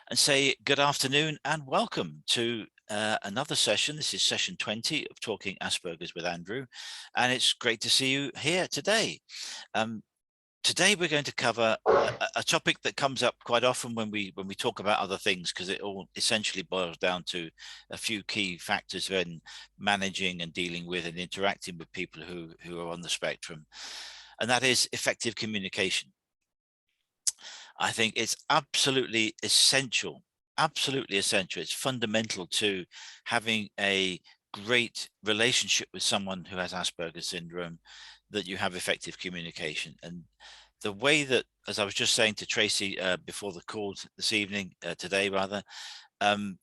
and say good afternoon and welcome to another session. This is session 20 of Talking Aspergers with Andrew, and it's great to see you here today. Um, Today we're going to cover a topic that comes up quite often when we talk about other things, because it all essentially boils down to a few key factors when managing and dealing with and interacting with people who are on the spectrum, and that is effective communication. I think it's absolutely essential, absolutely essential. It's fundamental to having a great relationship with someone who has Asperger's syndrome, that you have effective communication. And the way that, as I was just saying to Tracy before the call this evening, today rather, um,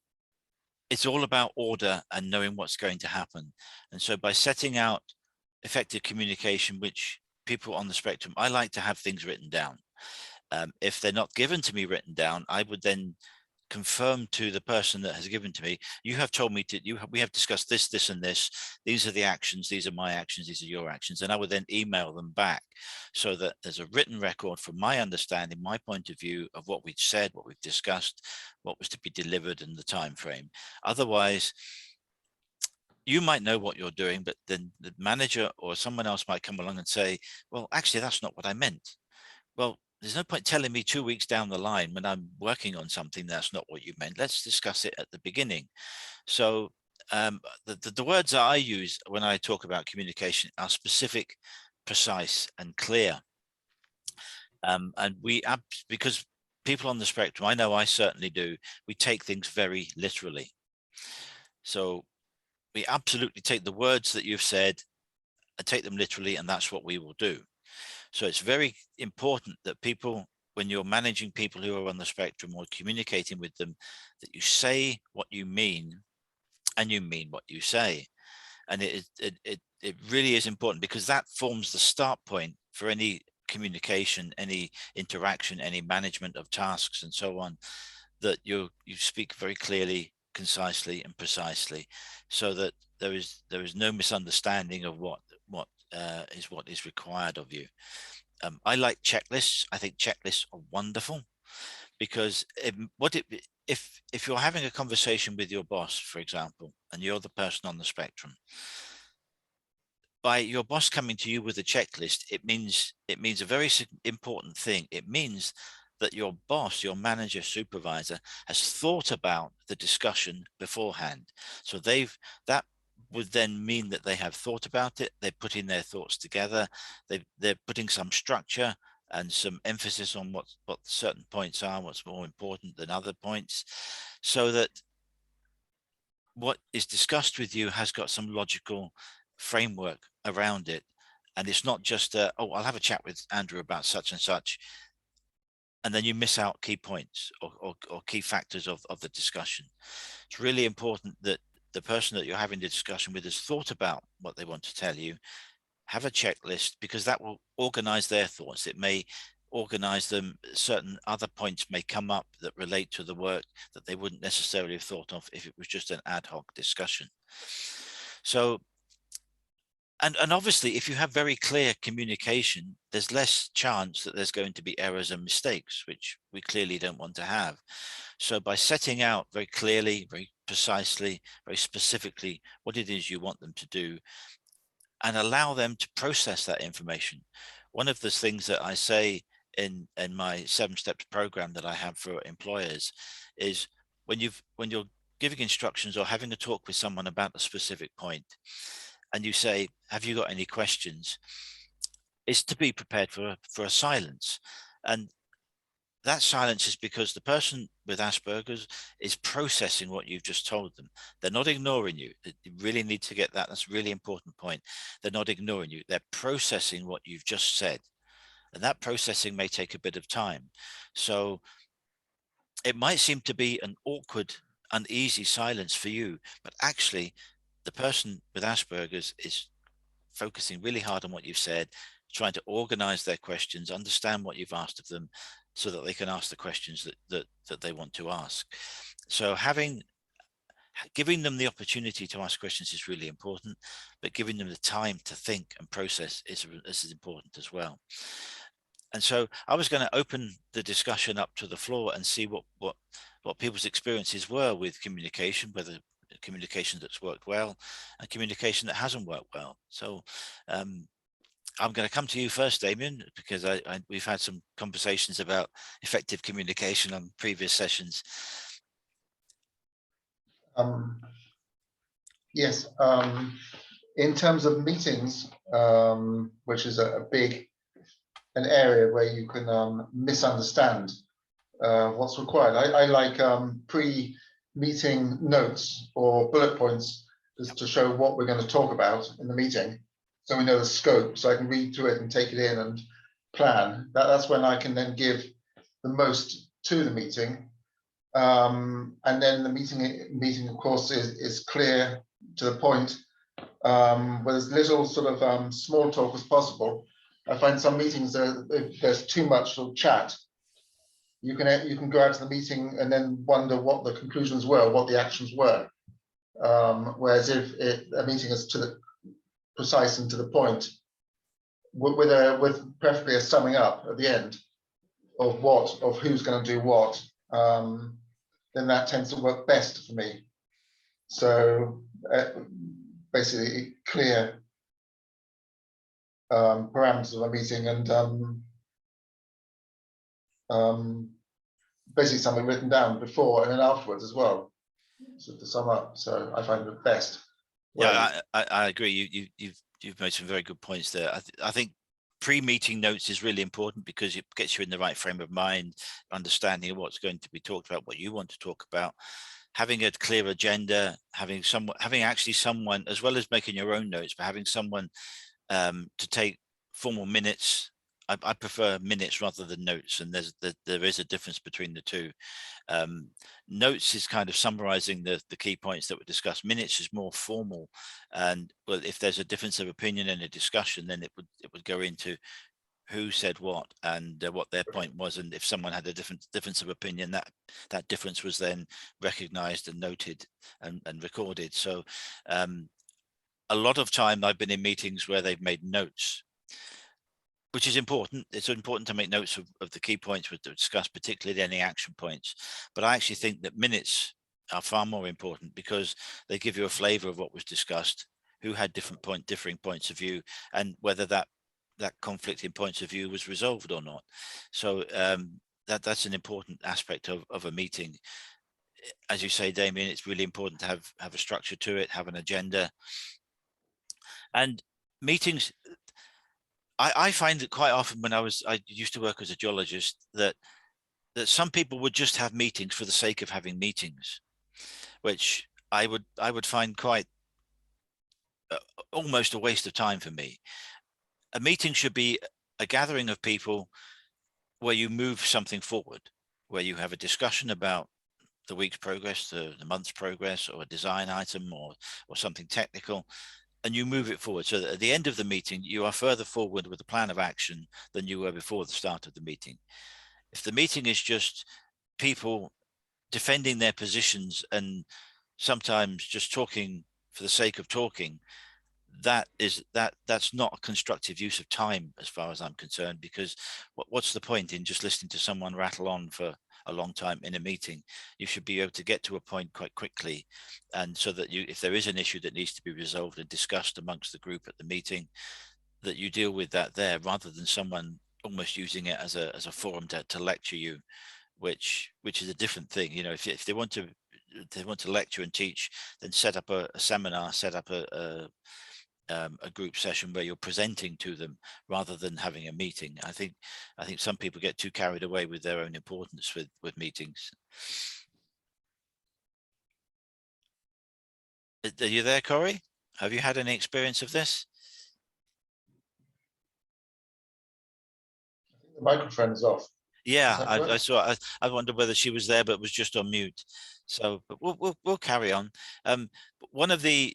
it's all about order and knowing what's going to happen. And so by setting out effective communication, which people on the spectrum, I like to have things written down. If they're not given to me written down, I would then confirm to the person that has given to me, you have told me to, we have discussed this, this, and this. These are the actions. These are my actions. These are your actions. And I would then email them back so that there's a written record from my understanding, my point of view of what we've said, what we've discussed, what was to be delivered in the time frame. Otherwise, you might know what you're doing, but then the manager or someone else might come along and say, well, actually, that's not what I meant. Well, there's no point telling me 2 weeks down the line when I'm working on something that's not what you meant. Let's discuss it at the beginning. So the words that I use when I talk about communication are specific, precise, and clear. And because people on the spectrum, I know I certainly do, we take things very literally. So we absolutely take the words that you've said and take them literally, and that's what we will do. So it's very important that people, when you're managing people who are on the spectrum or communicating with them, that you say what you mean and you mean what you say. And it really is important, because that forms the start point for any communication, any interaction, any management of tasks and so on, that you speak very clearly, concisely and precisely, so that there is no misunderstanding of what is required of you. I like checklists. I think checklists are wonderful, because if you're having a conversation with your boss, for example, and you're the person on the spectrum, by your boss coming to you with a checklist, it means a very important thing. It means that your boss, your manager, supervisor, has thought about the discussion beforehand. So that would then mean that they have thought about it. They're putting their thoughts together. They're putting some structure and some emphasis on what certain points are, what's more important than other points, so that what is discussed with you has got some logical framework around it. And it's not just, oh, I'll have a chat with Andrew about such and such, and then you miss out key points or key factors of the discussion. It's really important that the person that you're having the discussion with has thought about what they want to tell you, have a checklist, because that will organize their thoughts. It may organize them. Certain other points may come up that relate to the work that they wouldn't necessarily have thought of if it was just an ad hoc discussion. So, and obviously, if you have very clear communication, there's less chance that there's going to be errors and mistakes, which we clearly don't want to have. So by setting out very clearly, very precisely, very specifically what it is you want them to do, and allow them to process that information. One of the things that I say in my 7 steps program that I have for employers is, when you're giving instructions or having a talk with someone about a specific point, and you say, have you got any questions, is to be prepared for a silence. And that silence is because the person with Asperger's is processing what you've just told them. They're not ignoring you. You really need to get that. That's a really important point. They're not ignoring you. They're processing what you've just said. And that processing may take a bit of time. So it might seem to be an awkward, uneasy silence for you, but actually the person with Asperger's is focusing really hard on what you've said, trying to organize their questions, understand what you've asked of them, so that they can ask the questions that they want to ask. So giving them the opportunity to ask questions is really important, but giving them the time to think and process is important as well. And so I was going to open the discussion up to the floor and see what people's experiences were with communication, whether communication that's worked well and communication that hasn't worked well. So I'm going to come to you first, Damien, because we've had some conversations about effective communication on previous sessions. Yes, in terms of meetings, which is an area where you can misunderstand what's required. I like pre-meeting notes or bullet points just to show what we're going to talk about in the meeting, so we know the scope, so I can read through it and take it in and plan. That's when I can then give the most to the meeting. And then the meeting of course is clear, to the point, with as little sort of small talk as possible. I find some meetings there's too much sort of chat. You can go out to the meeting and then wonder what the conclusions were, what the actions were. Whereas if a meeting is to the precise and to the point, with preferably a summing up at the end of who's going to do what, then that tends to work best for me. So basically clear parameters of a meeting, and basically something written down before and then afterwards as well, so to sum up. So I find it best. Yeah, I agree. You've made some very good points there. I think pre-meeting notes is really important because it gets you in the right frame of mind, understanding of what's going to be talked about, what you want to talk about, having a clear agenda, having actually someone, as well as making your own notes, but having someone to take formal minutes. I prefer minutes rather than notes, and there is a difference between the two. Notes is kind of summarizing the key points that were discussed. Minutes is more formal, and well, if there's a difference of opinion in a discussion, then it would go into who said what and what their point was, and if someone had a difference of opinion, that difference was then recognized and noted and recorded. So a lot of time I've been in meetings where they've made notes, which is important. It's important to make notes of the key points we discussed, particularly any action points. But I actually think that minutes are far more important because they give you a flavor of what was discussed, who had differing points of view, and whether that conflict in points of view was resolved or not. So that's an important aspect of a meeting. As you say, Damien, it's really important to have a structure to it, have an agenda. And meetings, I find that quite often when I used to work as a geologist, that some people would just have meetings for the sake of having meetings, which I would find quite almost a waste of time for me. A meeting should be a gathering of people where you move something forward, where you have a discussion about the week's progress, the month's progress, or a design item, or something technical, and you move it forward so that at the end of the meeting, you are further forward with a plan of action than you were before the start of the meeting. If the meeting is just people defending their positions and sometimes just talking for the sake of talking, that's not a constructive use of time as far as I'm concerned, because what's the point in just listening to someone rattle on for a long time in a meeting? You should be able to get to a point quite quickly, and so that if there is an issue that needs to be resolved and discussed amongst the group at the meeting, that you deal with that there, rather than someone almost using it as a forum to lecture you, which is a different thing. You know, if they want to lecture and teach, then set up a seminar, set up a group session where you're presenting to them rather than having a meeting. I think some people get too carried away with their own importance with meetings. Are you there, Corey? Have you had any experience of this? The microphone is off. Yeah, I saw. I wondered whether she was there, but was just on mute. So, but we'll carry on. One of the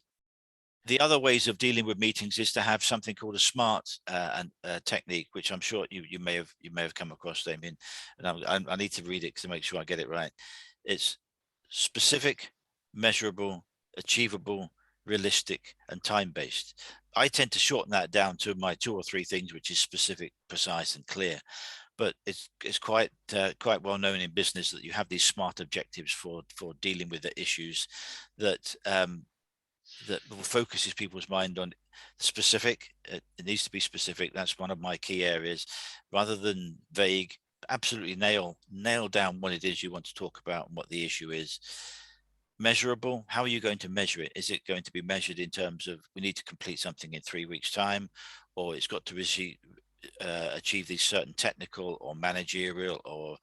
other ways of dealing with meetings is to have something called a SMART technique, which I'm sure you may have come across, Damien. And I need to read it to make sure I get it right. It's specific, measurable, achievable, realistic, and time-based. I tend to shorten that down to my 2 or 3 things, which is specific, precise, and clear. But it's quite well known in business that you have these smart objectives for dealing with the issues that that focuses people's mind on specific. It needs to be specific. That's one of my key areas, rather than vague. Absolutely nail down what it is you want to talk about and what the issue is. Measurable. How are you going to measure it? Is it going to be measured in terms of we need to complete something in 3 weeks time, or it's got to achieve these certain technical or managerial or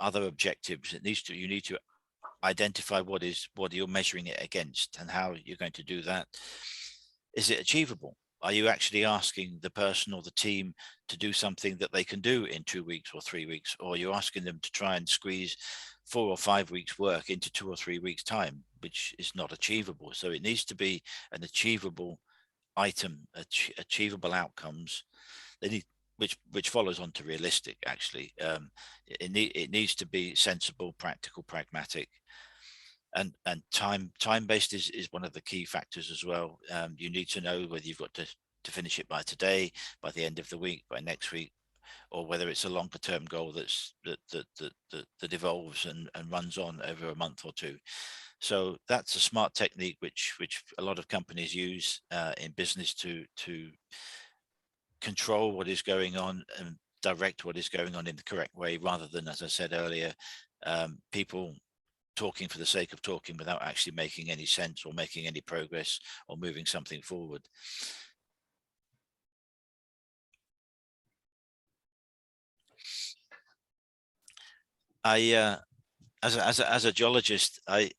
other objectives? You need to identify what you're measuring it against and how you're going to do that. Is it achievable? Are you actually asking the person or the team to do something that they can do in 2 weeks or 3 weeks, or are you asking them to try and squeeze 4 or 5 weeks work into 2 or 3 weeks time, which is not achievable? So it needs to be an achievable item, achievable outcomes. They need, which follows on to realistic. Actually, it needs to be sensible, practical, pragmatic, and time based is one of the key factors as well. You need to know whether you've got to finish it by today, by the end of the week, by next week, or whether it's a longer term goal that evolves and runs on over a month or two. So that's a smart technique which a lot of companies use in business to control what is going on and direct what is going on in the correct way, rather than, as I said earlier, people talking for the sake of talking without actually making any sense or making any progress or moving something forward. As a geologist, I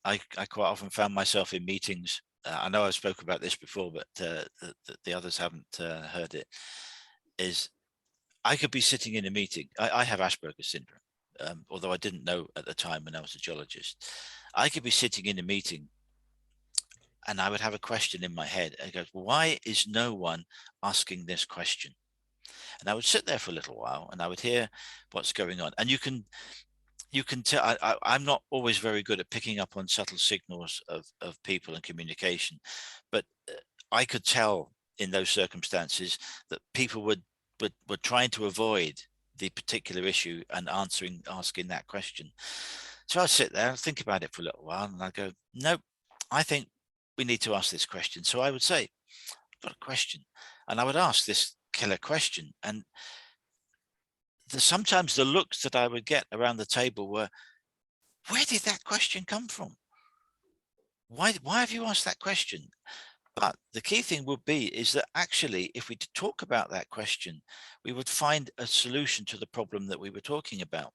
quite often found myself in meetings. I know I've spoke about this before, but the others haven't heard it. Is I could be sitting in a meeting. I have Asperger's syndrome, although I didn't know at the time when I was a geologist. I could be sitting in a meeting and I would have a question in my head. I go, why is no one asking this question? And I would sit there for a little while and I would hear what's going on. And you can tell. I'm not always very good at picking up on subtle signals of people and communication, but I could tell in those circumstances that people were trying to avoid the particular issue and asking that question. So I'd sit there and think about it for a little while, and I go, nope, I think we need to ask this question. So I would say, I've got a question, and I would ask this killer question, and sometimes the looks that I would get around the table were, where did that question come from? Why have you asked that question? But the key thing would be is that actually, if we talk about that question, we would find a solution to the problem that we were talking about.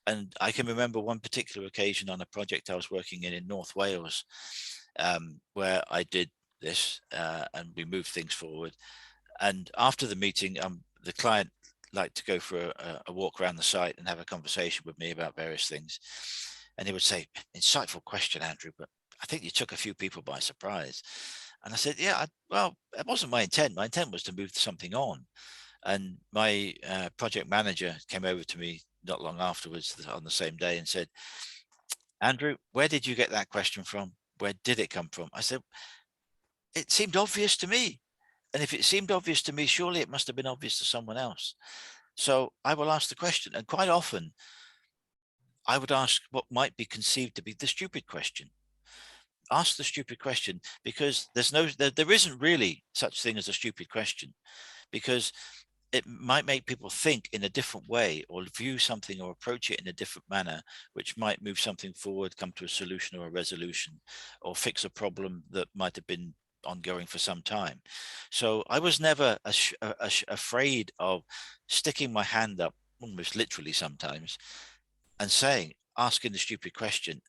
And I can remember one particular occasion on a project I was working in North Wales, where I did this and we moved things forward. And after the meeting, the client liked to go for a walk around the site and have a conversation with me about various things. And he would say, insightful question, Andrew, but I think you took a few people by surprise. And I said, yeah, well, it wasn't my intent. My intent was to move something on. And my project manager came over to me not long afterwards on the same day and said, Andrew, where did you get that question from? Where did it come from? I said, it seemed obvious to me. And if it seemed obvious to me, surely it must have been obvious to someone else. So I will ask the question. And quite often, I would ask what might be conceived to be the stupid question. Ask the stupid question, because there isn't really such thing as a stupid question, because it might make people think in a different way or view something or approach it in a different manner, which might move something forward, come to a solution or a resolution, or fix a problem that might have been ongoing for some time. So I was never afraid of sticking my hand up, almost literally sometimes, and asking the stupid question,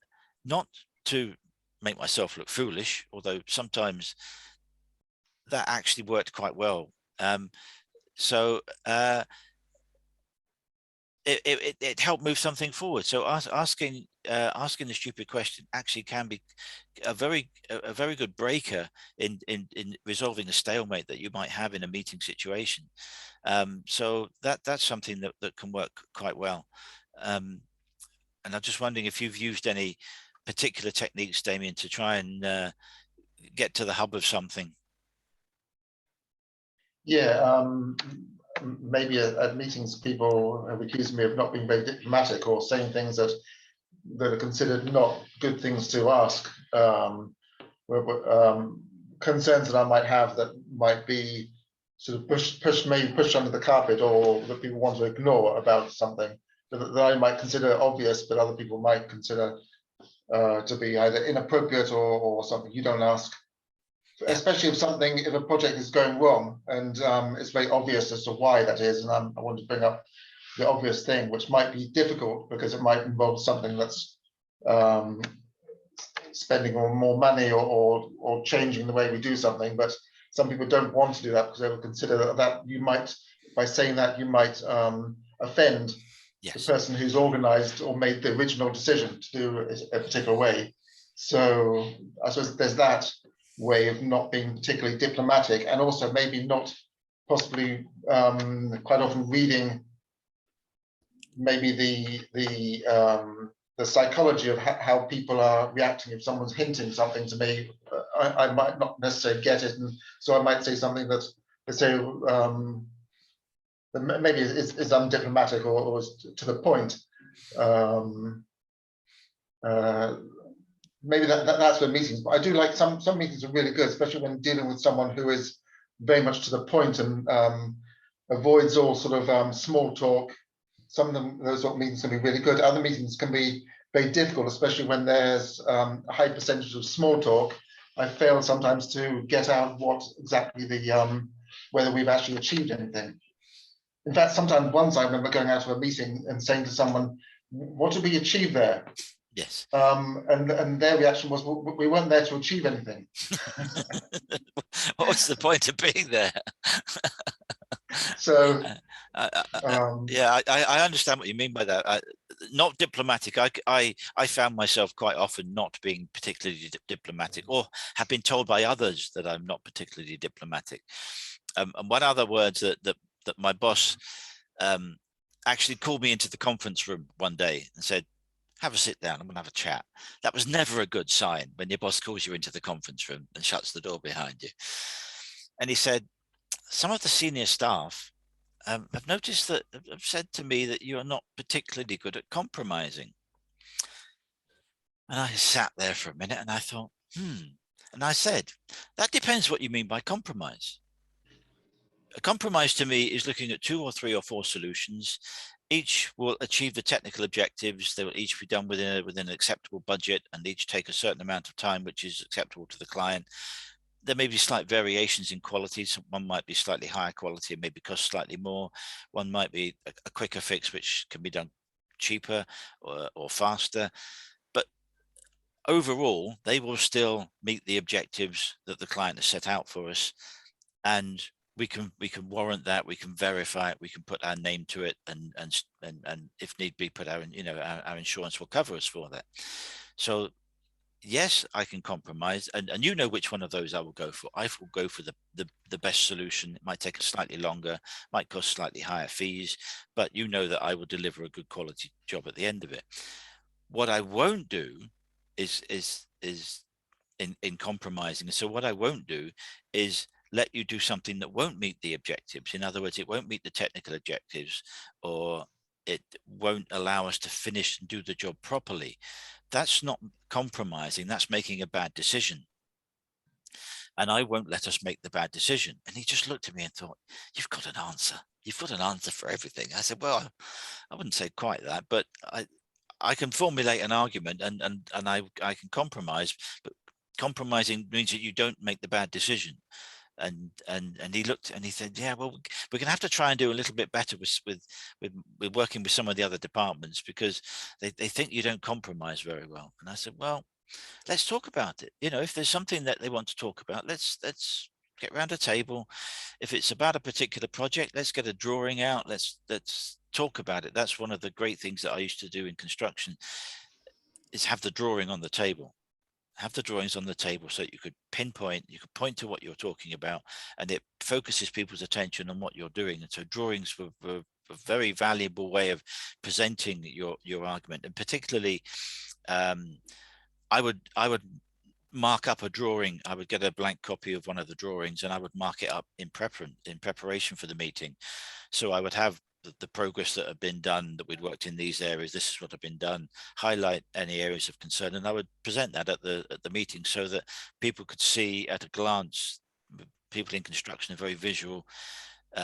not to make myself look foolish, although sometimes that actually worked quite well. So it helped move something forward. So asking the stupid question actually can be a very good breaker in resolving a stalemate that you might have in a meeting situation. So that's something that can work quite well. And I'm just wondering if you've used any particular techniques, Damien, to try and get to the hub of something. Yeah, maybe at meetings, people have accused me of not being very diplomatic or saying things that are considered not good things to ask. Concerns that I might have that might be sort of pushed under the carpet, or that people want to ignore about something that I might consider obvious, but other people might consider to be either inappropriate or something you don't ask. Yeah. Especially if a project is going wrong and it's very obvious as to why that is, and I want to bring up the obvious thing, which might be difficult because it might involve something that's spending more money or changing the way we do something. But some people don't want to do that because they will consider that you might, by saying that, you might offend the person who's organized or made the original decision to do it a particular way. So I suppose there's that way of not being particularly diplomatic, and also maybe not possibly quite often reading maybe the psychology of how people are reacting. If someone's hinting something to me, I might not necessarily get it, and so I might say something that, let's say, that maybe is undiplomatic or is to the point. Maybe that's for meetings, but I do like some meetings are really good, especially when dealing with someone who is very much to the point and avoids all sort of small talk. Some of them, those sort of meetings can be really good. Other meetings can be very difficult, especially when there's a high percentage of small talk. I fail sometimes to get out what exactly the whether we've actually achieved anything. In fact, sometimes once I remember going out to a meeting and saying to someone, "What did we achieve there?" Yes. And their reaction was, "Well, we weren't there to achieve anything." What's the point of being there? So yeah, I understand what you mean by that. Not diplomatic. I found myself quite often not being particularly diplomatic, or have been told by others that I'm not particularly diplomatic. And one other words that my boss actually called me into the conference room one day and said, "Have a sit down. I'm gonna have a chat." That was never a good sign when your boss calls you into the conference room and shuts the door behind you. And he said, "Some of the senior staff have noticed that have said to me that you are not particularly good at compromising." And I sat there for a minute and I thought, And I said, "That depends what you mean by compromise. A compromise to me is looking at 2 or 3 or 4 solutions. Each will achieve the technical objectives. They will each be done within an acceptable budget and each take a certain amount of time, which is acceptable to the client. There may be slight variations in quality. So one might be slightly higher quality and maybe cost slightly more. One might be a quicker fix, which can be done cheaper or faster. But overall, they will still meet the objectives that the client has set out for us. And we can warrant that, we can verify it, we can put our name to it, and if need be, put our our insurance will cover us for that. So yes, I can compromise, and you know which one of those I will go for. I will go for the best solution. It might take us slightly longer, might cost slightly higher fees, but you know that I will deliver a good quality job at the end of it. What I won't do is in compromising. So what I won't do is let you do something that won't meet the objectives. In other words, it won't meet the technical objectives, or it won't allow us to finish and do the job properly. That's not compromising. That's making a bad decision. And I won't let us make the bad decision. And he just looked at me and thought, "You've got an answer. You've got an answer for everything." I said, "Well, I wouldn't say quite that, but I can formulate an argument and I can compromise, but compromising means that you don't make the bad decision." And he looked and he said, "Yeah, well, we're gonna have to try and do a little bit better with working with some of the other departments, because they think you don't compromise very well." And I said, "Well, let's talk about it. If there's something that they want to talk about, let's get around a table. If it's about a particular project, let's get a drawing out. Let's talk about it." That's one of the great things that I used to do in construction, is have the drawing on the table. Have the drawings on the table so that you could pinpoint, you could point to what you're talking about, and it focuses people's attention on what you're doing. And so drawings were a very valuable way of presenting your argument. And particularly, I would mark up a drawing. I would get a blank copy of one of the drawings and I would mark it up in preparation for the meeting. So I would have the progress that had been done, that we'd worked in these areas. This is what had been done, highlight any areas of concern, and I would present that at the meeting so that people could see at a glance. People in construction are very visual.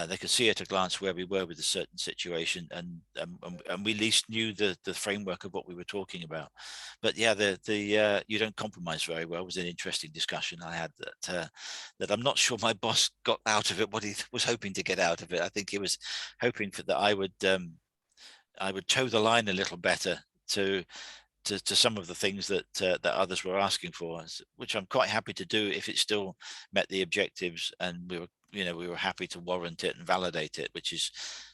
They could see at a glance where we were with a certain situation, and we at least knew the framework of what we were talking about. But yeah, the you don't compromise very well was an interesting discussion I had that I'm not sure my boss got out of it what he was hoping to get out of it. I think he was hoping for that I would toe the line a little better to some of the things that others were asking for, which I'm quite happy to do if it still met the objectives and we were happy to warrant it and validate it, which is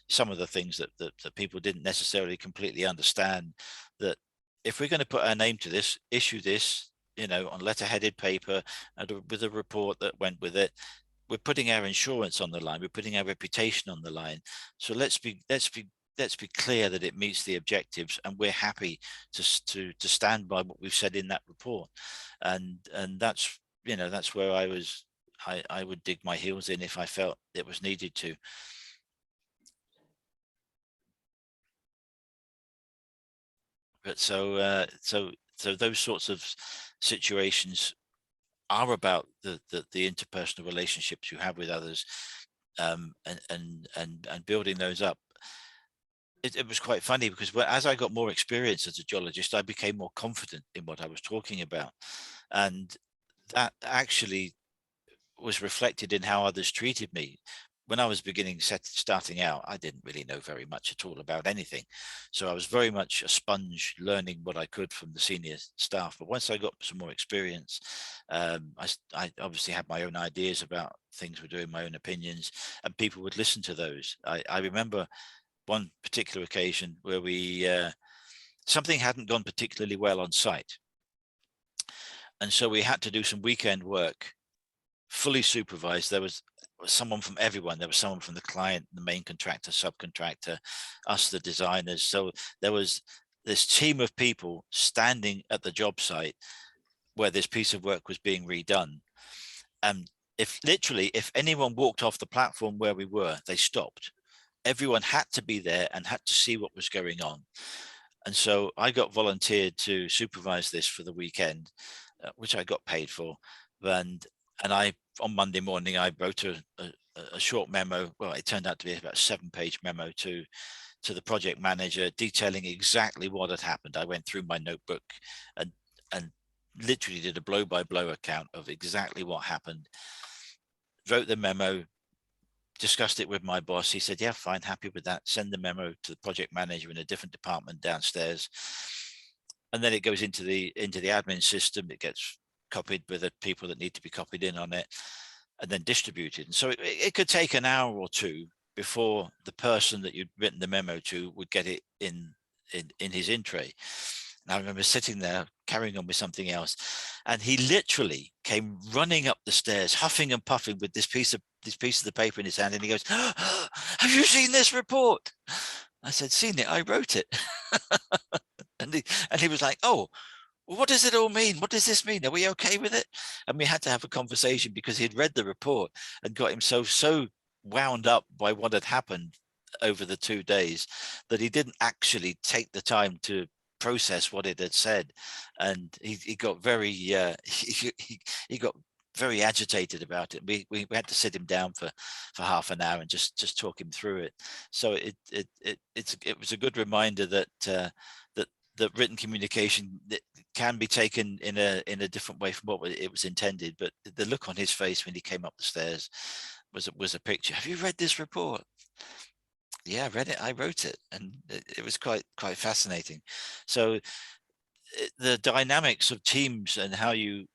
some of the things that people didn't necessarily completely understand. That if we're going to put our name to this, issue this, on letterheaded paper and with a report that went with it, we're putting our insurance on the line, we're putting our reputation on the line. So let's be clear that it meets the objectives, and we're happy to stand by what we've said in that report. And that's where I would dig my heels in if I felt it was needed to. But so those sorts of situations are about the interpersonal relationships you have with others, and building those up. It was quite funny because as I got more experience as a geologist, I became more confident in what I was talking about, and that actually was reflected in how others treated me. When I was starting out, I didn't really know very much at all about anything. So I was very much a sponge, learning what I could from the senior staff. But once I got some more experience, I obviously had my own ideas about things we're doing, my own opinions, and people would listen to those. I remember one particular occasion where something hadn't gone particularly well on site. And so we had to do some weekend work, fully supervised. There was someone from everyone. There was someone from the client, the main contractor, subcontractor, us, the designers. So there was this team of people standing at the job site where this piece of work was being redone. And if anyone walked off the platform where we were, they stopped. Everyone had to be there and had to see what was going on. And so I got volunteered to supervise this for the weekend, which I got paid for. And I, on Monday morning, I wrote a short memo. Well, it turned out to be about a 7-page memo to the project manager, detailing exactly what had happened. I went through my notebook and literally did a blow-by-blow account of exactly what happened. Wrote the memo, discussed it with my boss. He said, yeah, fine, happy with that. Send the memo to the project manager in a different department downstairs. And then it goes into the admin system. It gets copied with the people that need to be copied in on it, and then distributed. And so it could take an hour or two before the person that you'd written the memo to would get it in his in tray. And I remember sitting there carrying on with something else, and he literally came running up the stairs, huffing and puffing with this piece of the paper in his hand, and he goes, have you seen this report? I said, seen it, I wrote it. and he was like, oh, well, what does it all mean? What does this mean? Are we okay with it? And we had to have a conversation because he'd read the report and got himself so wound up by what had happened over the 2 days that he didn't actually take the time to process what it had said. And he got very he got very agitated about it. We had to sit him down for half an hour and just talk him through it. So it was a good reminder that that written communication can be taken in a different way from what it was intended. But the look on his face when he came up the stairs was a picture. Have you read this report? Yeah, I read it. I wrote it, and it was quite fascinating. So the dynamics of teams and how you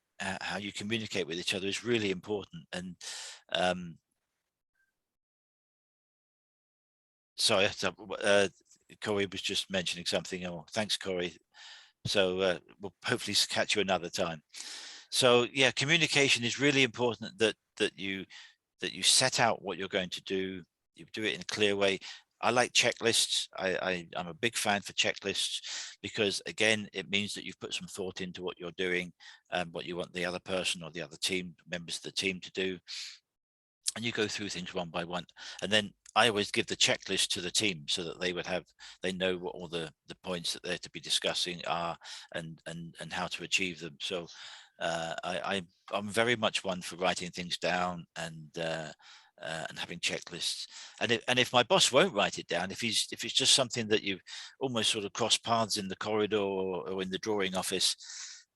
communicate with each other is really important. And sorry, Corey was just mentioning something. Oh, thanks, Corey. So we'll hopefully catch you another time. So yeah, communication is really important, that you set out what you're going to do. You do it in a clear way. I like checklists. I'm a big fan for checklists because, again, it means that you've put some thought into what you're doing, what you want the other person or the other team members of the team to do, and you go through things one by one. And then I always give the checklist to the team so that they know what all the points that they're to be discussing are, and how to achieve them. So I'm very much one for writing things down and having checklists. And if my boss won't write it down, if it's just something that you've almost sort of crossed paths in the corridor or in the drawing office,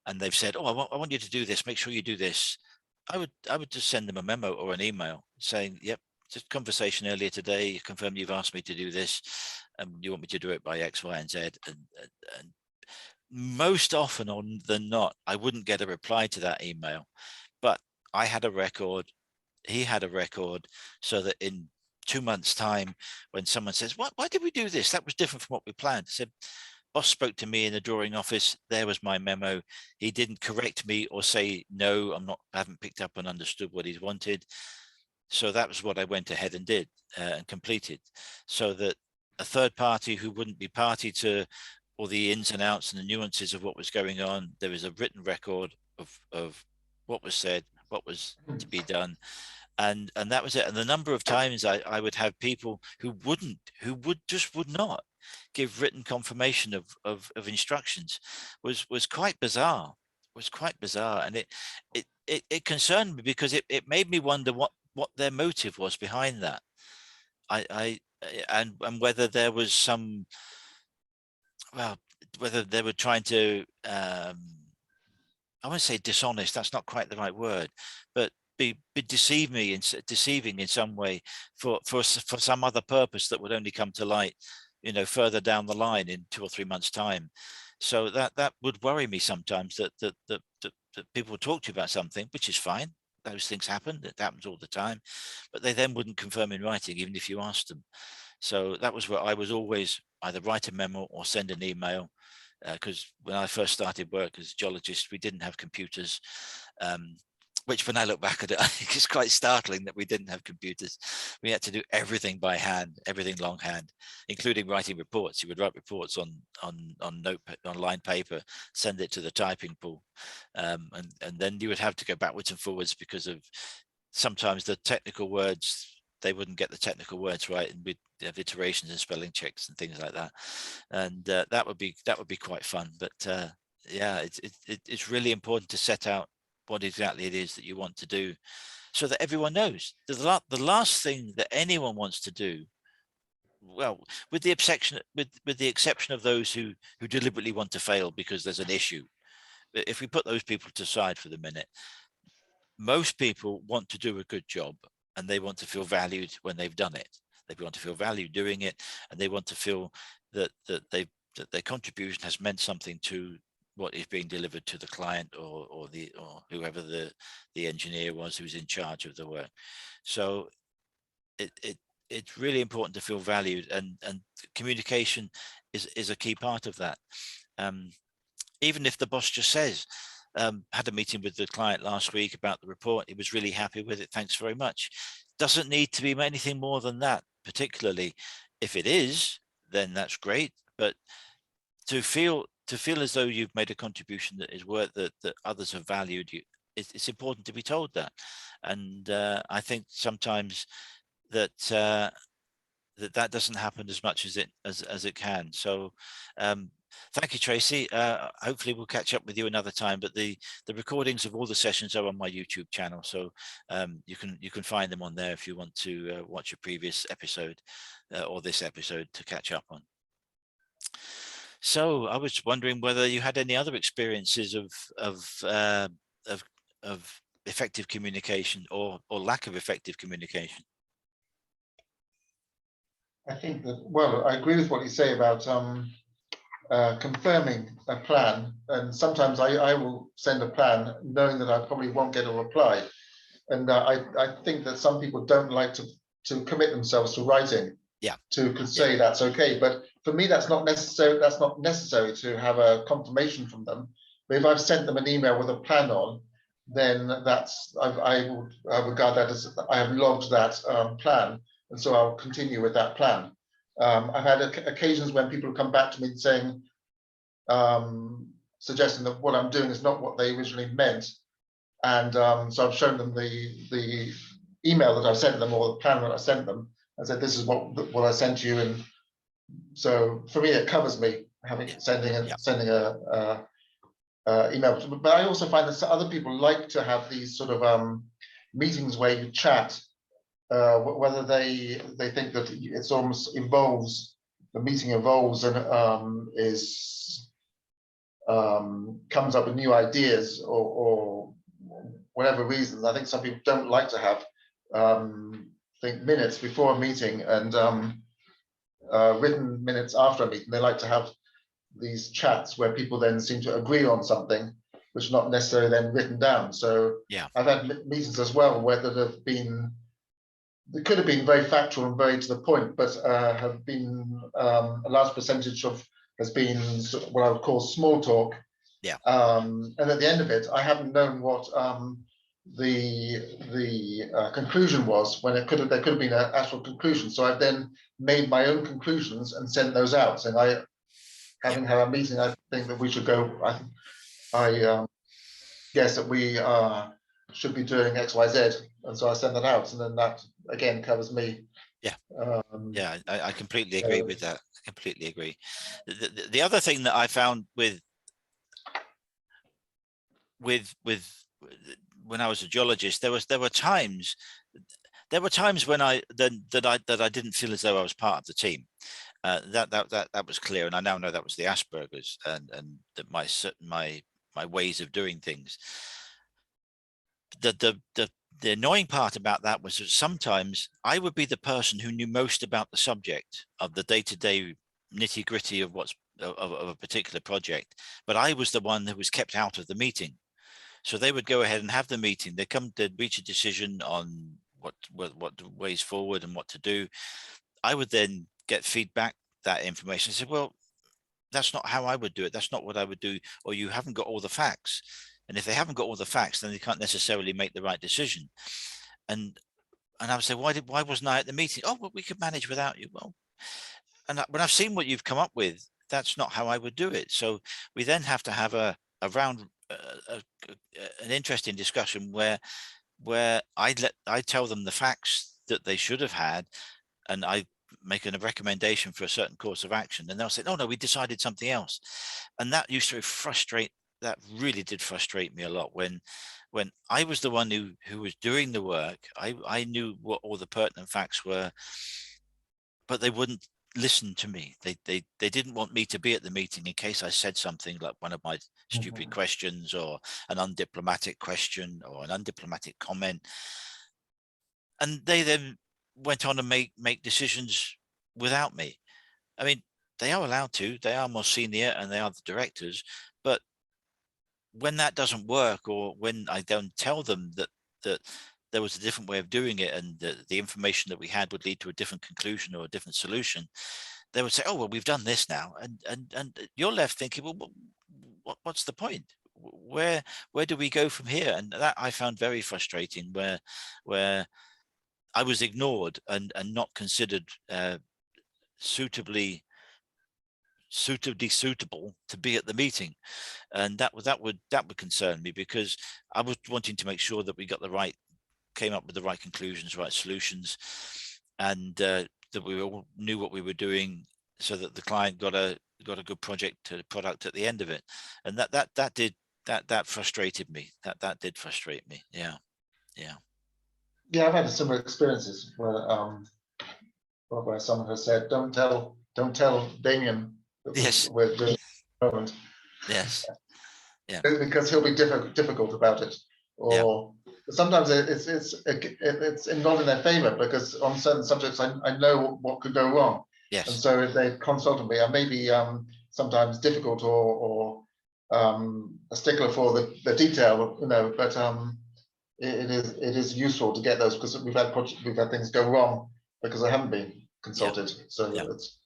and they've said, "Oh, I want you to do this. Make sure you do this." I would just send them a memo or an email saying, "Yep, just conversation earlier today. You confirm you've asked me to do this, and you want me to do it by X, Y, and Z." And most often than not, I wouldn't get a reply to that email, but I had a record. He had a record, so that in 2 months' time, when someone says, Why did we do this? That was different from what we planned." I said, "Boss spoke to me in the drawing office. There was my memo. He didn't correct me or say, no, I haven't picked up and understood what he's wanted. So that was what I went ahead and did and completed, so that a third party who wouldn't be party to all the ins and outs and the nuances of what was going on, there was a written record of what was said, what was to be done, and that was it. And the number of times I would have people who would not give written confirmation of instructions was quite bizarre. And it concerned me, because it made me wonder what their motive was behind that. And whether there was some, well, whether they were trying to I won't say dishonest, that's not quite the right word, but deceiving in some way for some other purpose that would only come to light, further down the line in 2 or 3 months' time. So that would worry me sometimes, that people would talk to you about something, which is fine. Those things happen. It happens all the time, but they then wouldn't confirm in writing, even if you asked them. So that was where I was always either write a memo or send an email, because when I first started work as a geologist, we didn't have computers, which, when I look back at it, I think it's quite startling that we didn't have computers. We had to do everything by hand, everything longhand, including writing reports. You would write reports on line paper, send it to the typing pool, and then you would have to go backwards and forwards, because of sometimes the technical words, they wouldn't get the technical words right, and we'd have iterations and spelling checks and things like that. And that would be quite fun. But yeah, it's really important to set out what exactly it is that you want to do, so that everyone knows. The last thing that anyone wants to do, well, with the exception of those who deliberately want to fail because there's an issue, if we put those people to side for the minute, most people want to do a good job, and they want to feel valued when they've done it. They want to feel valued doing it, and they want to feel that their contribution has meant something to what is being delivered to the client, or whoever the engineer was who's in charge of the work. So it's really important to feel valued, and communication is a key part of that. Even if the boss just says, had a meeting with the client last week about the report, he was really happy with it, thanks very much. Doesn't need to be anything more than that, particularly if it is, then that's great. But to feel as though you've made a contribution that is worth, that others have valued you, it's important to be told that. And I think sometimes that that doesn't happen as much as it can. So thank you, Tracy. Hopefully we'll catch up with you another time, but the recordings of all the sessions are on my YouTube channel, so you can find them on there if you want to watch a previous episode or this episode to catch up on. So I was wondering whether you had any other experiences of effective communication, or lack of effective communication. I think that, well, I agree with what you say about confirming a plan. And sometimes I will send a plan knowing that I probably won't get a reply. And I think that some people don't like to commit themselves to writing. Yeah. To say that's okay. But for me, that's not necessary. That's not necessary to have a confirmation from them. But if I've sent them an email with a plan on, then I would regard that as I have logged that plan, and so I'll continue with that plan. I've had occasions when people have come back to me saying, suggesting that what I'm doing is not what they originally meant. And so I've shown them the email that I sent them, or the plan that I sent them, and said, this is what I sent you. And so for me, it covers me having sending a email. But I also find that other people like to have these sort of meetings where you chat, whether they think that it's almost evolves, the meeting evolves and comes up with new ideas or whatever reasons. I think some people don't like to have minutes before a meeting and written minutes after a meeting. They like to have these chats where people then seem to agree on something, which is not necessarily then written down. So I've had meetings as well where that have been, it could have been very factual and very to the point, but have been a large percentage of has been what I would call small talk. And at the end of it, I haven't known what the conclusion was, when there could have been an actual conclusion. So I've then made my own conclusions and sent those out. And having had a meeting, I think that we should go. I guess that we should be doing X, Y, Z, and so I send that out, and then that again covers me. I completely agree with that. I completely agree. The other thing that I found with when I was a geologist, there were times when I didn't feel as though I was part of the team. That was clear, and I now know that was the Aspergers and that my ways of doing things. The annoying part about that was that sometimes I would be the person who knew most about the subject of the day-to-day nitty-gritty of of a particular project, but I was the one that was kept out of the meeting. So they would go ahead and have the meeting. They'd reach a decision on what ways forward and what to do. I would then get feedback, that information. I said, well, that's not how I would do it. That's not what I would do. Or you haven't got all the facts. And if they haven't got all the facts, then they can't necessarily make the right decision. And I would say, why wasn't I at the meeting? Oh, well, we could manage without you. Well, and when I've seen what you've come up with, that's not how I would do it. So we then have to have an interesting discussion where I tell them the facts that they should have had, and I make a recommendation for a certain course of action, and they'll say, oh no, we decided something else. And that used to that really did frustrate me a lot when I was the one who was doing the work. I knew what all the pertinent facts were, but they wouldn't listen to me. They didn't want me to be at the meeting in case I said something like one of my stupid questions, or an undiplomatic question, or an undiplomatic comment. And they then went on to make decisions without me. I mean, they are allowed to. They are more senior and they are the directors. But when that doesn't work, or when I don't tell them that there was a different way of doing it, and the information that we had would lead to a different conclusion or a different solution, they would say, oh, well, we've done this now. And you're left thinking, well, what's the point? Where do we go from here? And that I found very frustrating, where I was ignored and not considered suitably suitable to be at the meeting. And that would concern me, because I was wanting to make sure that we came up with the right conclusions, right solutions, and that we all knew what we were doing, so that the client got a good product at the end of it. And that frustrated me. That did frustrate me. Yeah. I've had similar experiences where someone has said, don't tell Damien that Yes. we're doing it at the moment. Yes. Yeah. Because he'll be difficult about it. Or sometimes it's not in their favor, because on certain subjects I know what could go wrong. Yes. And so if they consult me, I may be sometimes difficult or a stickler for the detail, but it is useful to get those, because we've had things go wrong because I haven't been consulted. So it's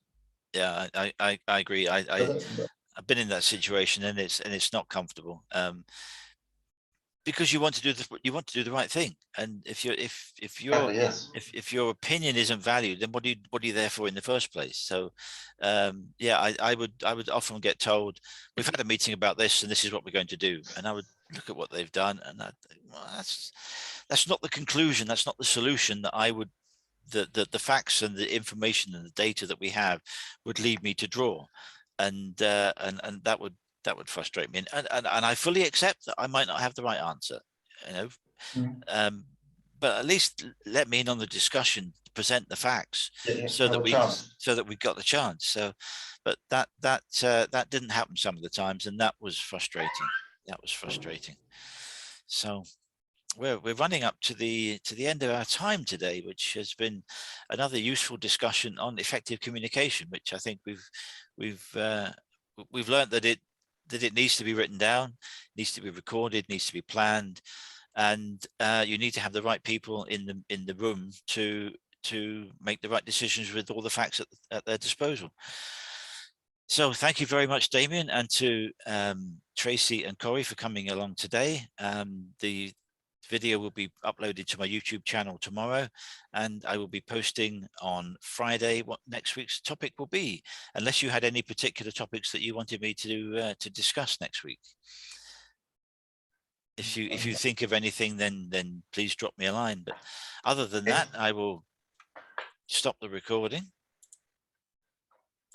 I agree. I've been in that situation, and it's not comfortable. because you want to do the right thing. And if Exactly, yes. your opinion isn't valued, then what are you there for in the first place? So yeah, I would often get told, we've had a meeting about this and this is what we're going to do, and I would look at what they've done, and I'd think, well, that's not the conclusion, that's not the solution that I would, the facts and the information and the data that we have would lead me to draw. And that would frustrate me, and I fully accept that I might not have the right answer, you know. Mm. But at least let me in on the discussion, present the facts, Yeah, yeah, so have that a chance. we got the chance. So, but that didn't happen some of the times, and that was frustrating. So we're running up to the end of our time today, which has been another useful discussion on effective communication, which I think we've learned that it needs to be written down, needs to be recorded, needs to be planned, and you need to have the right people in the room to make the right decisions with all the facts at their disposal. So thank you very much, Damien, and to Tracy and Corey for coming along today. The video will be uploaded to my YouTube channel tomorrow, and I will be posting on Friday what next week's topic will be, unless you had any particular topics that you wanted me to discuss next week. If you think of anything, then please drop me a line. But other than that, I will stop the recording.